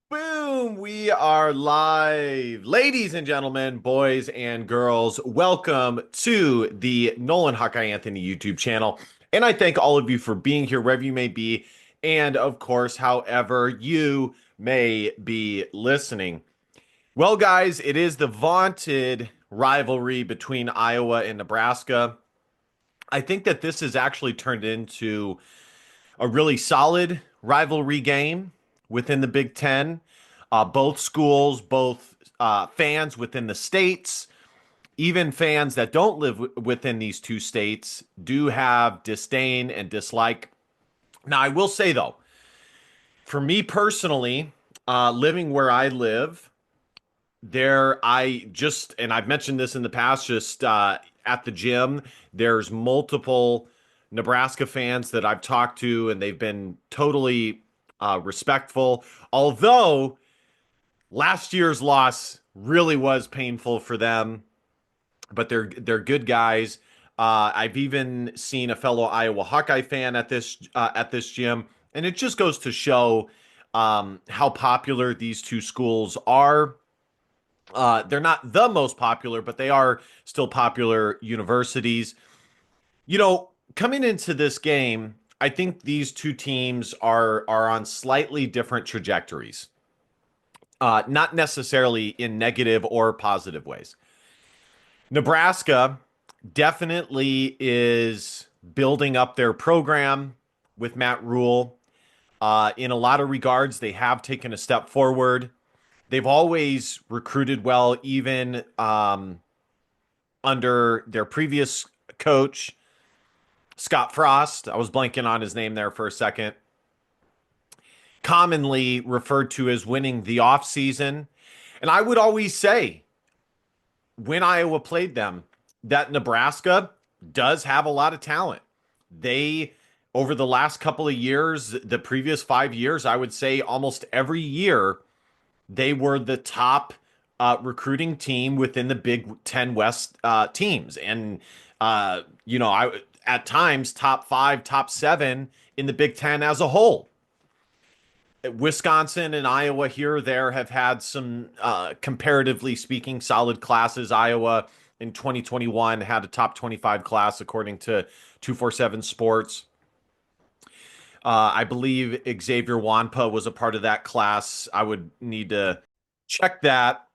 Boom! We are live. Ladies and gentlemen, boys and girls, welcome to the Nolan Hawkeye Anthony YouTube channel. And I thank all of you for being here, wherever you may be. And of course, however you may be listening. Well, guys, it is the vaunted rivalry between Iowa and Nebraska. I think that this has actually turned into a really solid rivalry game within the Big Ten. Both schools, both fans within the states, even fans that don't live within these two states, do have disdain and dislike. Now, I will say though, for me personally, living where I live, and I've mentioned this in the past, just at the gym, there's multiple Nebraska fans that I've talked to, and they've been totally respectful. Although last year's loss really was painful for them, but they're good guys. I've even seen a fellow Iowa Hawkeye fan at this gym, and it just goes to show how popular these two schools are. They're not the most popular, but they are still popular universities. Coming into this game, I think these two teams are on slightly different trajectories, not necessarily in negative or positive ways. Nebraska definitely is building up their program with Matt Rule. In a lot of regards, they have taken a step forward. They've always recruited well, even under their previous coach, Scott Frost. I was blanking on his name there for a second. Commonly referred to as winning the offseason. And I would always say, when Iowa played them, that Nebraska does have a lot of talent. They, over the last couple of years, the previous 5 years, I would say almost every year, they were the top recruiting team within the Big Ten West teams. And, I at times top five, top seven in the Big Ten as a whole. Wisconsin and Iowa here or there have had some, comparatively speaking, solid classes. Iowa in 2021 had a top 25 class according to 247 Sports. I believe Xavier Wampa was a part of that class. I would need to check that.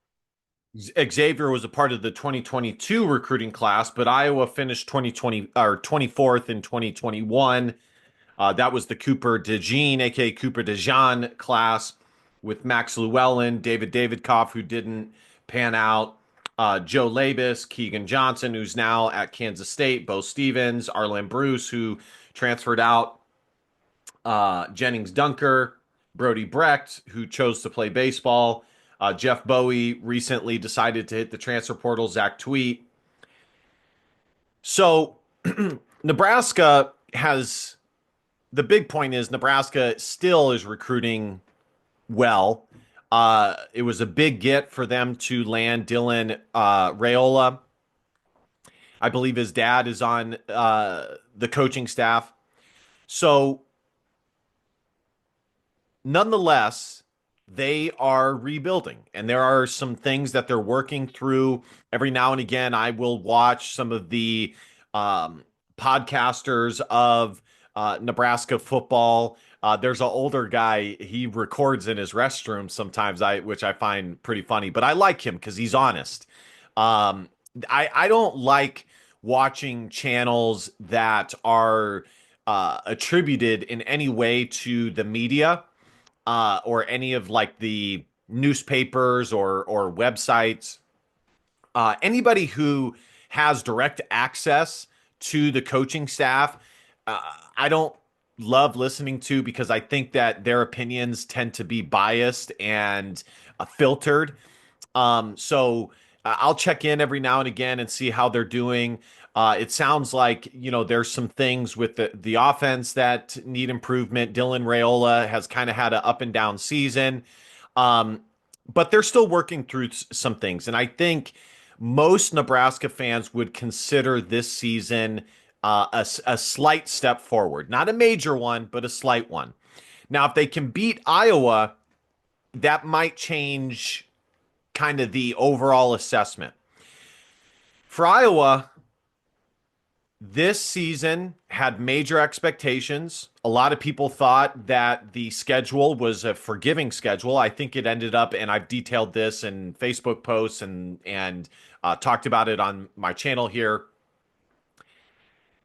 Xavier was a part of the 2022 recruiting class, but Iowa finished 2020 or 24th in 2021. That was the Cooper DeJean, aka Cooper DeJean class with Max Llewellyn, David Davidkoff, who didn't pan out, Joe Labus, Keegan Johnson, who's now at Kansas State, Bo Stevens, Arlen Bruce, who transferred out, Jennings Dunker, Brody Brecht, who chose to play baseball. Jeff Bowie recently decided to hit the transfer portal, Zach Tweet. So Nebraska has the big point is Nebraska still is recruiting well. It was a big get for them to land Dylan Raiola. I believe his dad is on the coaching staff. So, nonetheless, they are rebuilding, and there are some things that they're working through. Every now and again, I will watch some of the podcasters of Nebraska football. There's an older guy. He records in his restroom sometimes, which I find pretty funny. But I like him because he's honest. I don't like watching channels that are attributed in any way to the media, or any of like the newspapers or websites. Anybody who has direct access to the coaching staff, uh, I don't love listening to, because I think that their opinions tend to be biased and filtered. So I'll check in every now and again and see how they're doing. It sounds like, there's some things with the offense that need improvement. Dylan Raiola has kind of had an up and down season. Um, but they're still working through some things. And I think most Nebraska fans would consider this season a slight step forward. Not a major one, but a slight one. Now, if they can beat Iowa that might change kind of the overall assessment. For Iowa, this season had major expectations. A lot of people thought that the schedule was a forgiving schedule. I think it ended up, and I've detailed this in Facebook posts and talked about it on my channel here,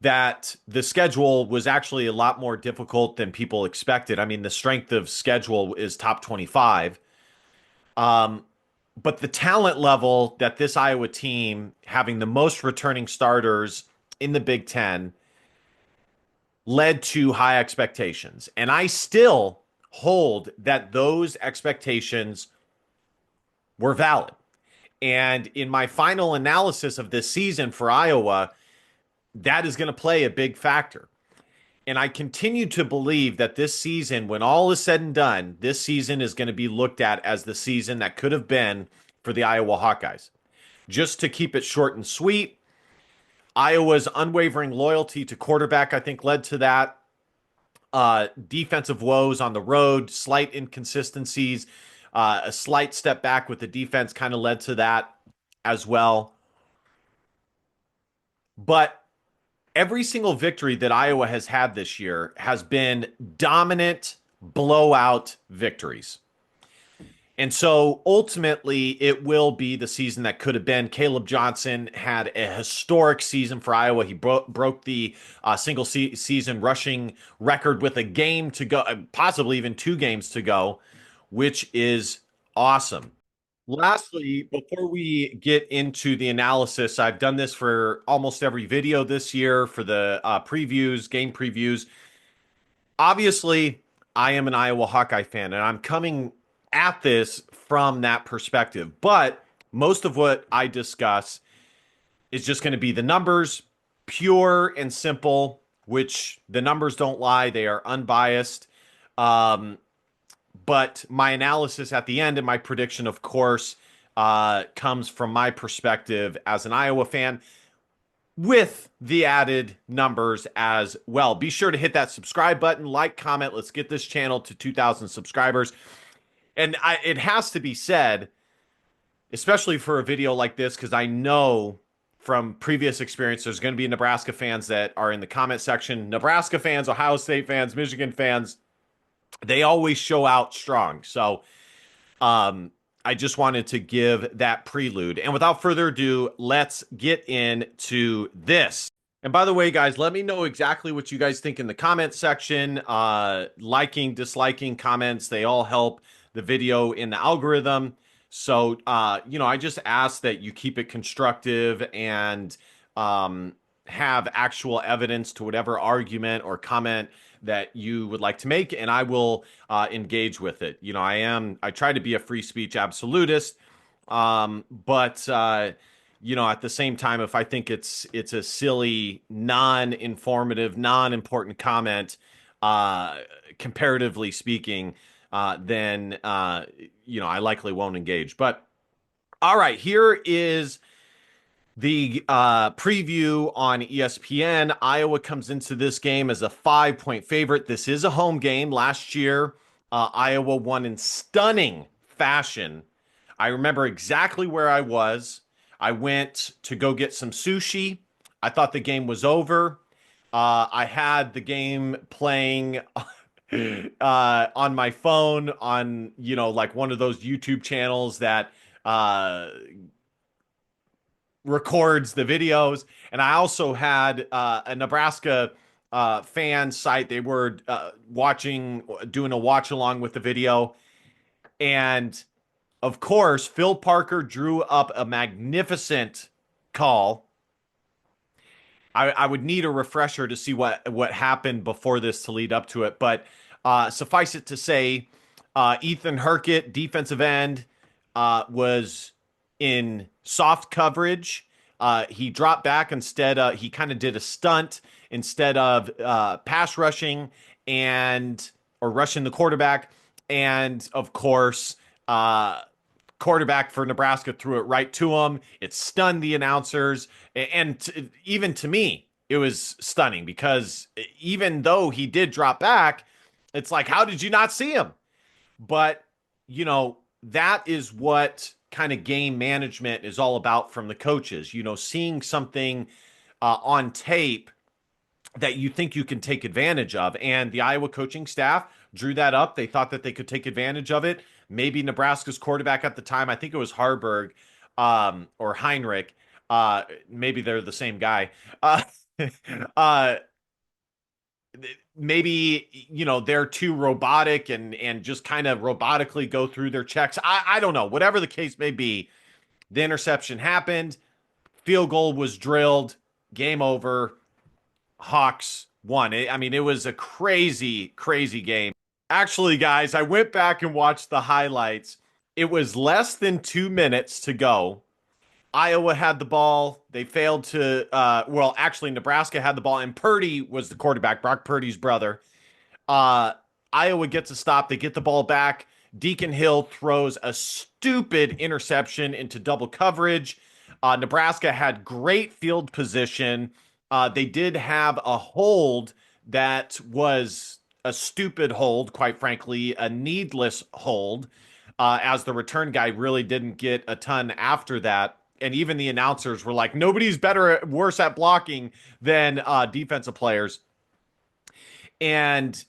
that the schedule was actually a lot more difficult than people expected. I mean, the strength of schedule is top 25. Um, but the talent level that this Iowa team, having the most returning starters in the Big Ten, led to high expectations. And I still hold that those expectations were valid. And in my final analysis of this season for Iowa, that is going to play a big factor. And I continue to believe that this season, when all is said and done, this season is going to be looked at as the season that could have been for the Iowa Hawkeyes. Just to keep it short and sweet, Iowa's unwavering loyalty to quarterback, I think, led to that. Defensive woes on the road, slight inconsistencies, a slight step back with the defense kind of led to that as well. But every single victory that Iowa has had this year has been dominant blowout victories. And so ultimately, it will be the season that could have been. Caleb Johnson had a historic season for Iowa. He broke the season rushing record with a game to go, possibly even 2 games to go, which is awesome. Lastly, before we get into the analysis, I've done this for almost every video this year for the previews, game previews. Obviously, I am an Iowa Hawkeye fan, and I'm coming at this from that perspective. But most of what I discuss is just going to be the numbers, pure and simple, which the numbers don't lie, they are unbiased. Um, but my analysis at the end and my prediction, of course, comes from my perspective as an Iowa fan with the added numbers as well. Be sure to hit that subscribe button, like, comment. Let's get this channel to 2,000 subscribers. And it has to be said, especially for a video like this, because I know from previous experience, there's going to be Nebraska fans that are in the comment section. Nebraska fans, Ohio State fans, Michigan fans, they always show out strong. So I just wanted to give that prelude. And without further ado, let's get into this. And by the way, guys, let me know exactly what you guys think in the comment section. Liking, disliking comments, they all help the video in the algorithm. So, I just ask that you keep it constructive and have actual evidence to whatever argument or comment that you would like to make, and I will engage with it. I try to be a free speech absolutist, but at the same time, if I think it's a silly, non-informative, non-important comment, comparatively speaking, then I likely won't engage. But all right, here is the preview on ESPN. Iowa comes into this game as a 5-point favorite. This is a home game. Last year, Iowa won in stunning fashion. I remember exactly where I was. I went to go get some sushi. I thought the game was over. I had the game playing on my phone on, like one of those YouTube channels that records the videos. And I also had a Nebraska fan site. They were doing a watch along with the video. And of course, Phil Parker drew up a magnificent call. I would need a refresher to see what happened before this to lead up to it. But suffice it to say, Ethan Herkett, defensive end, was in soft coverage. He dropped back instead. He kind of did a stunt instead of pass rushing or rushing the quarterback. And of course, quarterback for Nebraska threw it right to him. It stunned the announcers. And even to me, it was stunning because even though he did drop back, it's like, how did you not see him? But that is what kind of game management is all about from the coaches. Seeing something on tape that you think you can take advantage of. And the Iowa coaching staff drew that up. They thought that they could take advantage of it. Maybe Nebraska's quarterback at the time, I think it was Harburg or Heinrich. Maybe they're the same guy. Uh, maybe they're too robotic and just kind of robotically go through their checks. I don't know. Whatever the case may be, the interception happened. Field goal was drilled. Game over. Hawks won. I mean, it was a crazy, crazy game. Actually, guys, I went back and watched the highlights. It was less than 2 minutes to go. Iowa had the ball. They failed to, well, actually, Nebraska had the ball, and Purdy was the quarterback, Brock Purdy's brother. Uh, Iowa gets a stop. They get the ball back. Deacon Hill throws a stupid interception into double coverage. Nebraska had great field position. They did have a hold that was a stupid hold, quite frankly, a needless hold, as the return guy really didn't get a ton after that. And even the announcers were like, nobody's worse at blocking than defensive players. And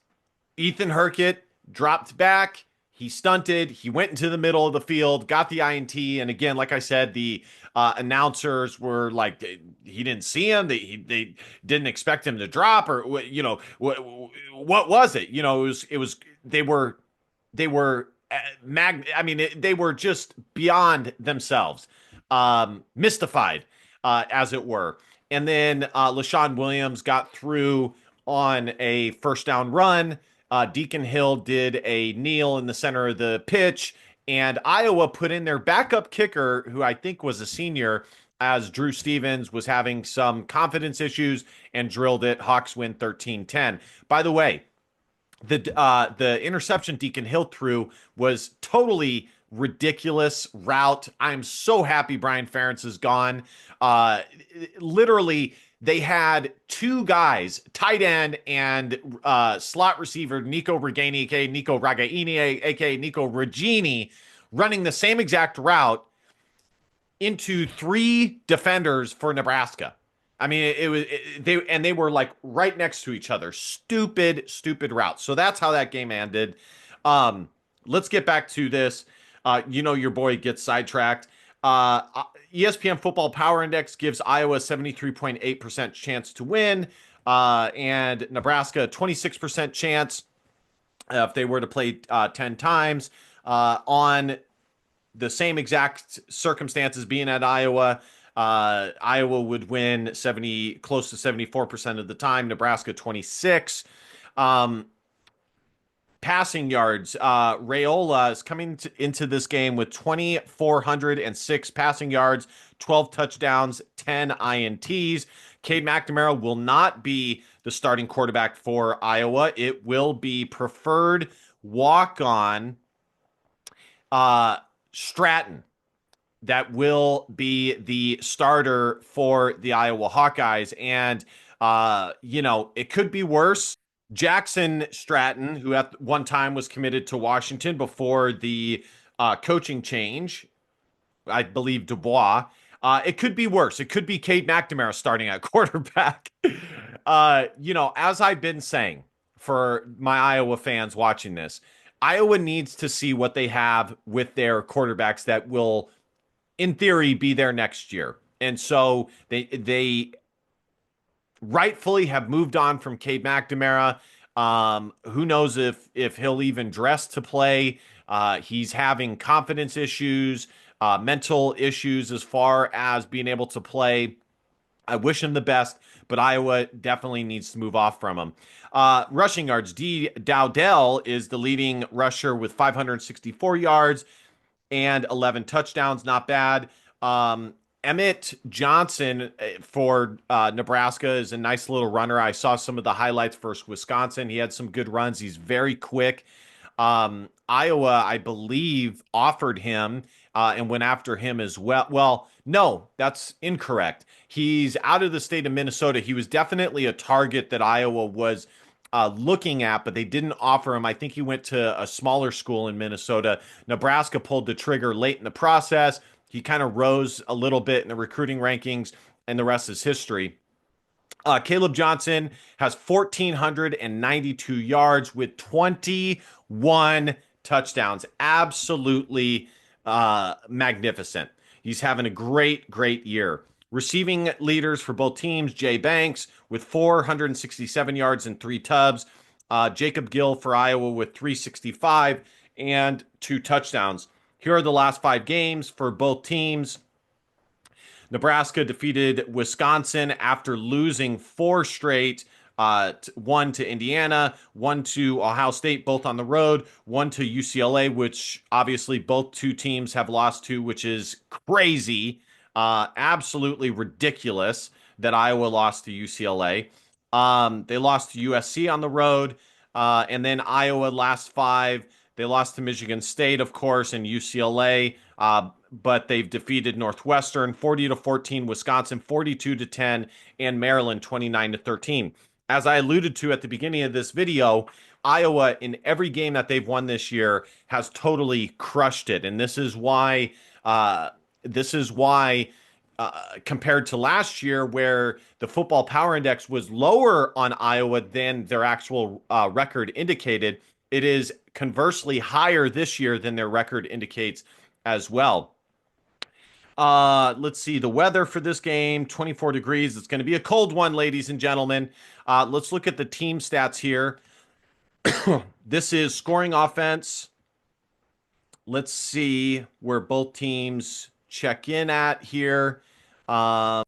Ethan Herkett dropped back. He stunted. He went into the middle of the field, got the INT. And again, like I said, the announcers were like, he didn't see him. They didn't expect him to drop, or what was it? It was they were I mean, they were just beyond themselves, mystified, as it were. And then LaShawn Williams got through on a first down run. Deacon Hill did a kneel in the center of the pitch, and Iowa put in their backup kicker, who I think was a senior, as Drew Stevens was having some confidence issues, and drilled it. Hawks win 13-10. By the way, the interception Deacon Hill threw was totally ridiculous route. I'm so happy Brian Ferentz is gone. Literally, they had two guys, tight end and slot receiver Nico Regani, aka Nico Ragaini, aka Nico Regini, running the same exact route into three defenders for Nebraska. I mean, they were like right next to each other. Stupid, stupid routes. So that's how that game ended. Let's get back to this. Your boy gets sidetracked. ESPN Football Power Index gives Iowa 73.8% chance to win, and Nebraska 26% chance if they were to play 10 times. On the same exact circumstances being at Iowa, Iowa would win close to 74% of the time. Nebraska 26. Passing yards. Rayola is coming into this game with 2,406 passing yards, 12 touchdowns, 10 INTs. Cade McNamara will not be the starting quarterback for Iowa. It will be preferred walk-on Stratton that will be the starter for the Iowa Hawkeyes. And, it could be worse. Jackson Stratton, who at one time was committed to Washington before the coaching change, I believe Dubois. It could be worse. It could be Cade McNamara starting at quarterback. As I've been saying for my Iowa fans watching this, Iowa needs to see what they have with their quarterbacks that will, in theory, be there next year. And so they rightfully have moved on from Cade McNamara. Who knows if he'll even dress to play? He's having confidence issues, mental issues as far as being able to play. I wish him the best, but Iowa definitely needs to move off from him. Rushing yards. D. Dowdell is the leading rusher with 564 yards and 11 touchdowns. Not bad. Emmett Johnson for Nebraska is a nice little runner. I saw some of the highlights versus Wisconsin. He had some good runs. He's very quick. Iowa, I believe, offered him and went after him as well. Well, no, that's incorrect. He's out of the state of Minnesota. He was definitely a target that Iowa was looking at, but they didn't offer him. I think he went to a smaller school in Minnesota. Nebraska pulled the trigger late in the process. He kind of rose a little bit in the recruiting rankings, and the rest is history. Caleb Johnson has 1,492 yards with 21 touchdowns. Absolutely magnificent. He's having a great year. Receiving leaders for both teams, Jay Banks with 467 yards and three tubs. Jacob Gill for Iowa with 365 and two touchdowns. Here are the last five games for both teams. Nebraska defeated Wisconsin after losing four straight. One to Indiana, one to Ohio State, both on the road, one to UCLA, which obviously both two teams have lost to, which is crazy, absolutely ridiculous that Iowa lost to UCLA. They lost to USC on the road, and then Iowa last five. They lost to Michigan State, of course, and UCLA, but they've defeated Northwestern 40-14, Wisconsin 42-10, and Maryland 29-13. As I alluded to at the beginning of this video, Iowa in every game that they've won this year has totally crushed it, and compared to last year, where the football power index was lower on Iowa than their actual record indicated, it is conversely higher this year than their record indicates as well. Let's see the weather for this game, 24 degrees. It's going to be a cold one, ladies and gentlemen. Let's look at the team stats here. This is scoring offense. Let's see where both teams check in at here. Iowa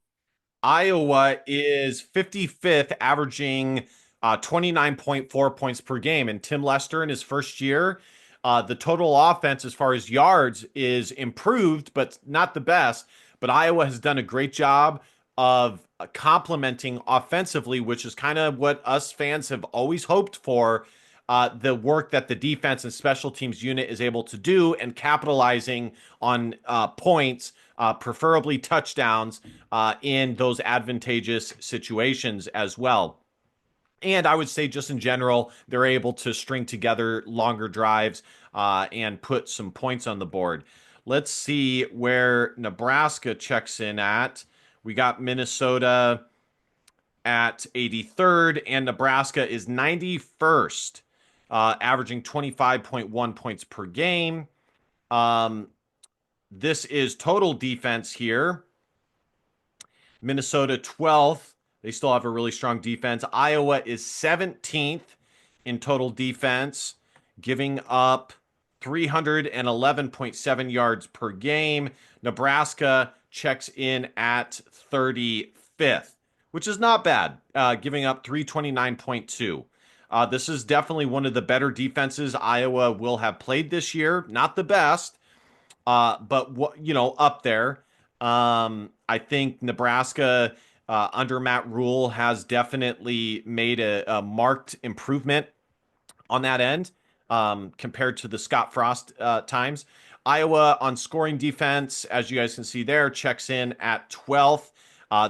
is 55th, averaging 29.4 points per game. And Tim Lester in his first year, the total offense as far as yards is improved, but not the best. But Iowa has done a great job of complementing offensively, which is kind of what us fans have always hoped for. The work that the defense and special teams unit is able to do and capitalizing on points, preferably touchdowns, in those advantageous situations as well. And I would say just in general, they're able to string together longer drives and put some points on the board. Let's see where Nebraska checks in at. We got Minnesota at 83rd, and Nebraska is 91st, averaging 25.1 points per game. This is total defense here. Minnesota 12th. They still have a really strong defense. Iowa is 17th in total defense, giving up 311.7 yards per game. Nebraska checks in at 35th, which is not bad, giving up 329.2. This is definitely one of the better defenses Iowa will have played this year. Not the best, but up there. I think Nebraska under Matt Rule has definitely made a marked improvement on that end compared to the Scott Frost times. Iowa on scoring defense, as you guys can see there, checks in at 12th.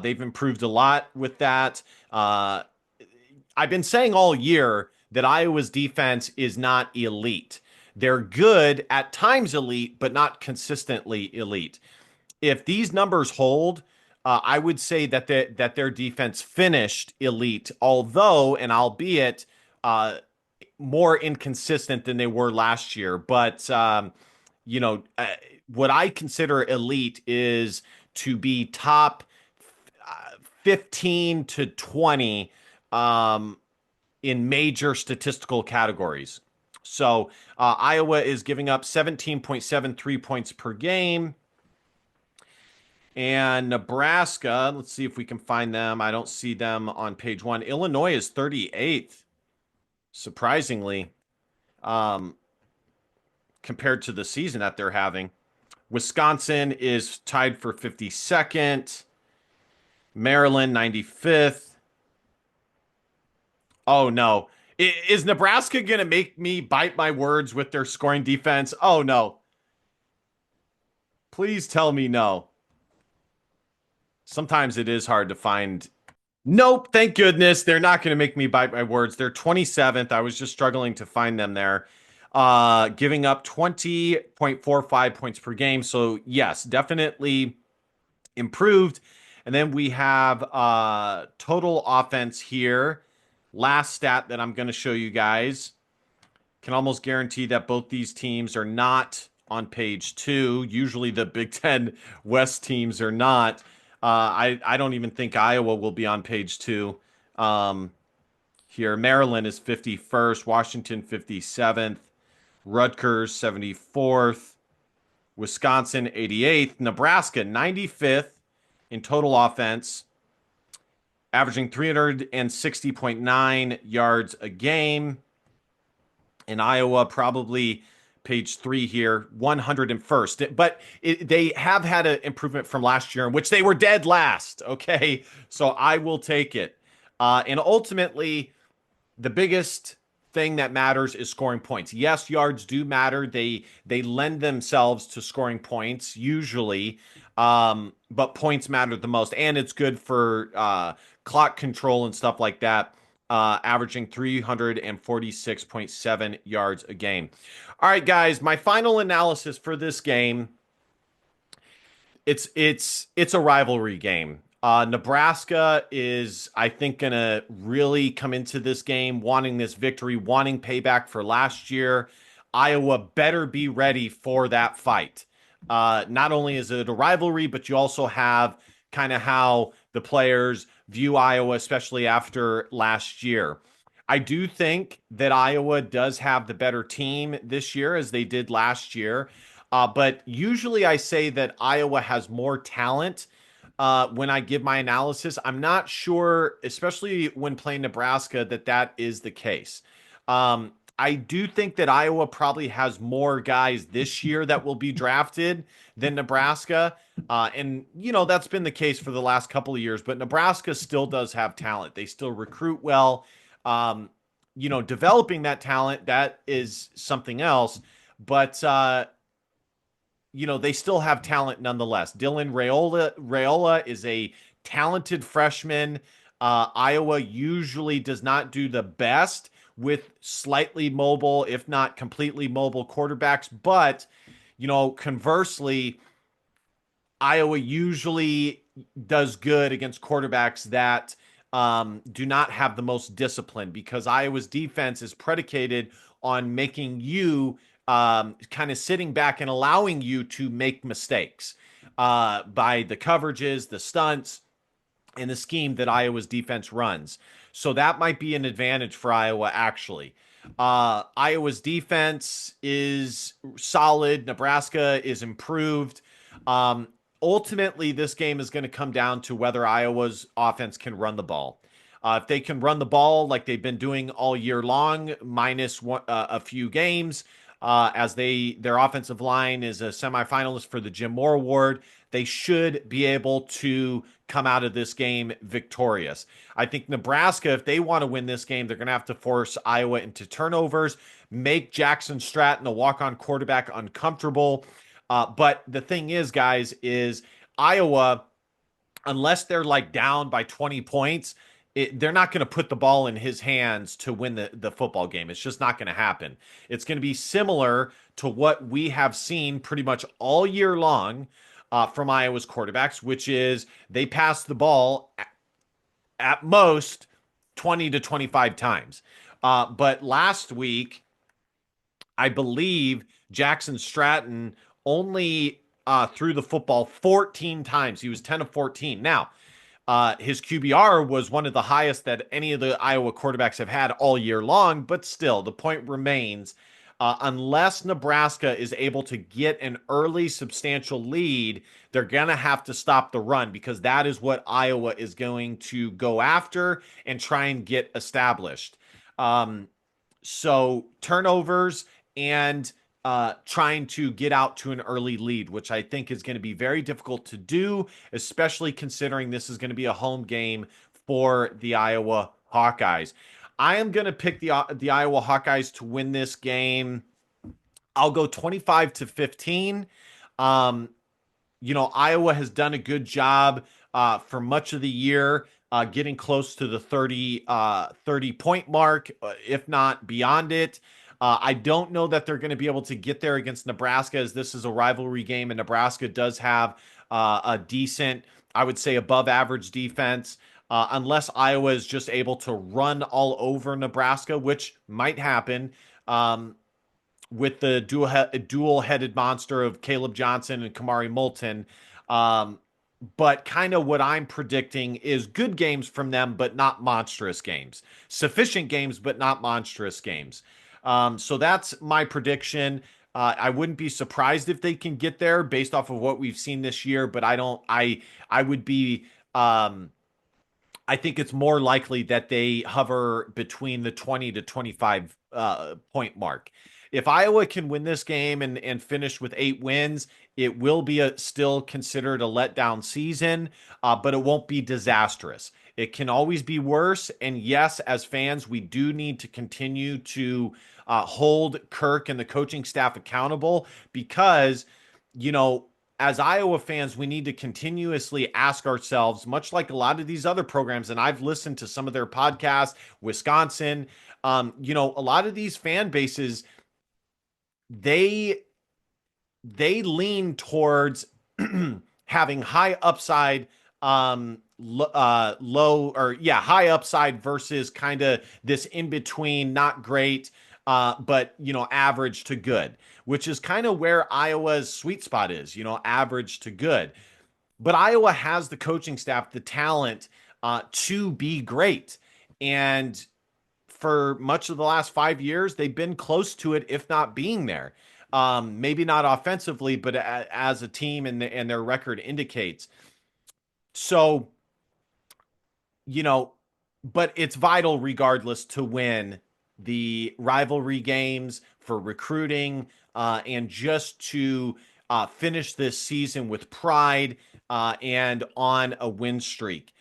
They've improved a lot with that. I've been saying all year that Iowa's defense is not elite. They're good, at times elite, but not consistently elite. If these numbers hold, I would say that their defense finished elite, although and albeit more inconsistent than they were last year. But what I consider elite is to be top 15 to 20 in major statistical categories. So Iowa is giving up 17.73 points per game. And Nebraska, let's see if we can find them. I don't see them on page one. Illinois is 38th, surprisingly, compared to the season that they're having. Wisconsin is tied for 52nd. Maryland, 95th. Oh, no. Is Nebraska going to make me bite my words with their scoring defense? Oh, no. Please tell me no. Sometimes it is hard to find Nope, thank goodness. They're not going to make me bite my words. They're 27th. I was just struggling to find them there. Giving up 20.45 points per game. So, yes, definitely improved. And then we have total offense here. Last stat that I'm going to show you guys. Can almost guarantee that both these teams are not on page two. Usually the Big Ten West teams are not. I don't even think Iowa will be on page two. Um, Here, Maryland is 51st, Washington 57th, Rutgers 74th, Wisconsin 88th, Nebraska 95th in total offense, averaging 360.9 yards a game. In Iowa, probably page three here, 101st. But they have had an improvement from last year, in which they were dead last. Okay. So I will take it. And ultimately, the biggest thing that matters is scoring points. Yes, yards do matter. They lend themselves to scoring points usually, but points matter the most, and it's good for clock control and stuff like that. Averaging 346.7 yards a game. All right, guys, my final analysis for this game, it's a rivalry game. Nebraska is, I think, gonna really come into this game wanting this victory, wanting payback for last year. Iowa better be ready for that fight. Not only is it a rivalry, but you also have kind of how the players view Iowa, especially after last year. I do think that Iowa does have the better team this year as they did last year. But usually I say that Iowa has more talent when I give my analysis. I'm not sure, especially when playing Nebraska, that that is the case. I do think that Iowa probably has more guys this year that will be drafted than Nebraska. And that's been the case for the last couple of years, but Nebraska still does have talent. They still recruit well. Um, Developing that talent, that is something else. But they still have talent nonetheless. Dylan Raiola is a talented freshman. Iowa usually does not do the best with slightly mobile, if not completely mobile quarterbacks. But conversely, Iowa usually does good against quarterbacks that do not have the most discipline because Iowa's defense is predicated on making you kind of sitting back and allowing you to make mistakes by the coverages, the stunts, and the scheme that Iowa's defense runs. So that might be an advantage for Iowa, actually. Iowa's defense is solid. Nebraska is improved. Um, Ultimately, this game is going to come down to whether Iowa's offense can run the ball. If they can run the ball like they've been doing all year long, minus a few games, as their offensive line is a semifinalist for the Jim Moore Award, they should be able to come out of this game victorious. I think Nebraska, if they want to win this game, they're going to have to force Iowa into turnovers, make Jackson Stratton, a walk-on quarterback, uncomfortable. But the thing is, guys, is Iowa, unless they're like down by 20 points, they're not going to put the ball in his hands to win the football game. It's just not going to happen. It's going to be similar to what we have seen pretty much all year long from Iowa's quarterbacks, which is they pass the ball at most 20 to 25 times. But last week, I believe Jackson Stratton only threw the football 14 times. He was 10 of 14. Now, his QBR was one of the highest that any of the Iowa quarterbacks have had all year long, but still, the point remains unless Nebraska is able to get an early substantial lead, they're going to have to stop the run because that is what Iowa is going to go after and try and get established. Um, so turnovers and trying to get out to an early lead, which I think is going to be very difficult to do, especially considering this is going to be a home game for the Iowa Hawkeyes. I am going to pick the Iowa Hawkeyes to win this game. I'll go 25-15. Iowa has done a good job for much of the year getting close to the 30 point mark, if not beyond it. I don't know that they're going to be able to get there against Nebraska, as this is a rivalry game, and Nebraska does have a decent, I would say, above average defense. Unless Iowa is just able to run all over Nebraska, which might happen. Um, with the dual-headed monster of Caleb Johnson and Kamari Moulton. Um, but kind of what I'm predicting is good games from them, but not monstrous games. Sufficient games, but not monstrous games. So that's my prediction. I wouldn't be surprised if they can get there based off of what we've seen this year, but I don't. I would be. I think it's more likely that they hover between the 20 to 25 point mark. If Iowa can win this game and finish with 8 wins, it will be still considered a letdown season, but it won't be disastrous. It can always be worse. And yes, as fans, we do need to continue to hold Kirk and the coaching staff accountable because, you know, as Iowa fans, we need to continuously ask ourselves, much like a lot of these other programs, and I've listened to some of their podcasts, Wisconsin, a lot of these fan bases, they lean towards having high upside, low or yeah, high upside versus kind of this in between, not great, but average to good, which is kind of where Iowa's sweet spot is, average to good. But Iowa has the coaching staff, the talent to be great. And for much of the last 5 years, they've been close to it, if not being there. Maybe not offensively, but as a team, and their record indicates. So, you know, but it's vital regardless to win the rivalry games for recruiting and just to finish this season with pride and on a win streak.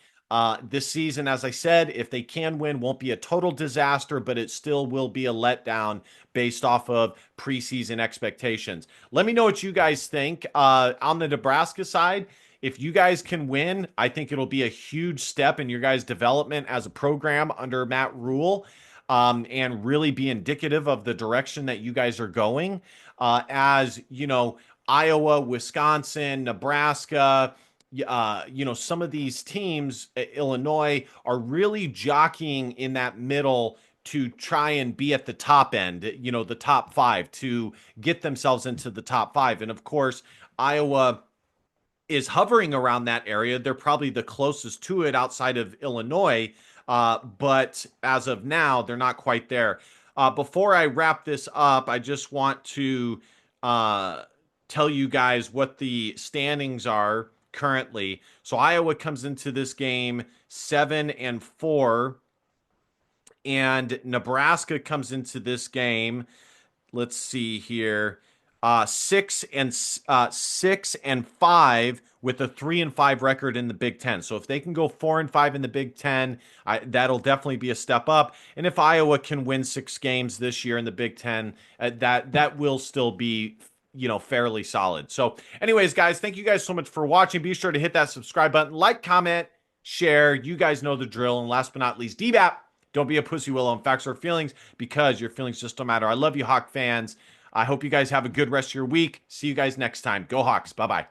This season, as I said, if they can win, won't be a total disaster, but it still will be a letdown based off of preseason expectations. Let me know what you guys think. On the Nebraska side, if you guys can win, I think it'll be a huge step in your guys' development as a program under Matt Rule, and really be indicative of the direction that you guys are going. As you know, Iowa, Wisconsin, Nebraska, some of these teams, Illinois, are really jockeying in that middle to try and be at the top end, the top five, to get themselves into the top five. And of course, Iowa is hovering around that area. They're probably the closest to it outside of Illinois. But as of now, they're not quite there. Before I wrap this up, I just want to tell you guys what the standings are currently. So Iowa comes into this game 7-4, and Nebraska comes into this game. Let's see here. 6-5 with a 3-5 record in the Big Ten. So if they can go 4-5 in the Big Ten, that'll definitely be a step up. And if Iowa can win 6 games this year in the Big Ten, that will still be fairly solid. So anyways, guys, thank you guys so much for watching. Be sure to hit that subscribe button, like, comment, share. You guys know the drill. And last but not least, DBAP, don't be a pussy willow on facts or feelings, because your feelings just don't matter. I love you, Hawk fans. I hope you guys have a good rest of your week. See you guys next time. Go Hawks. Bye-bye.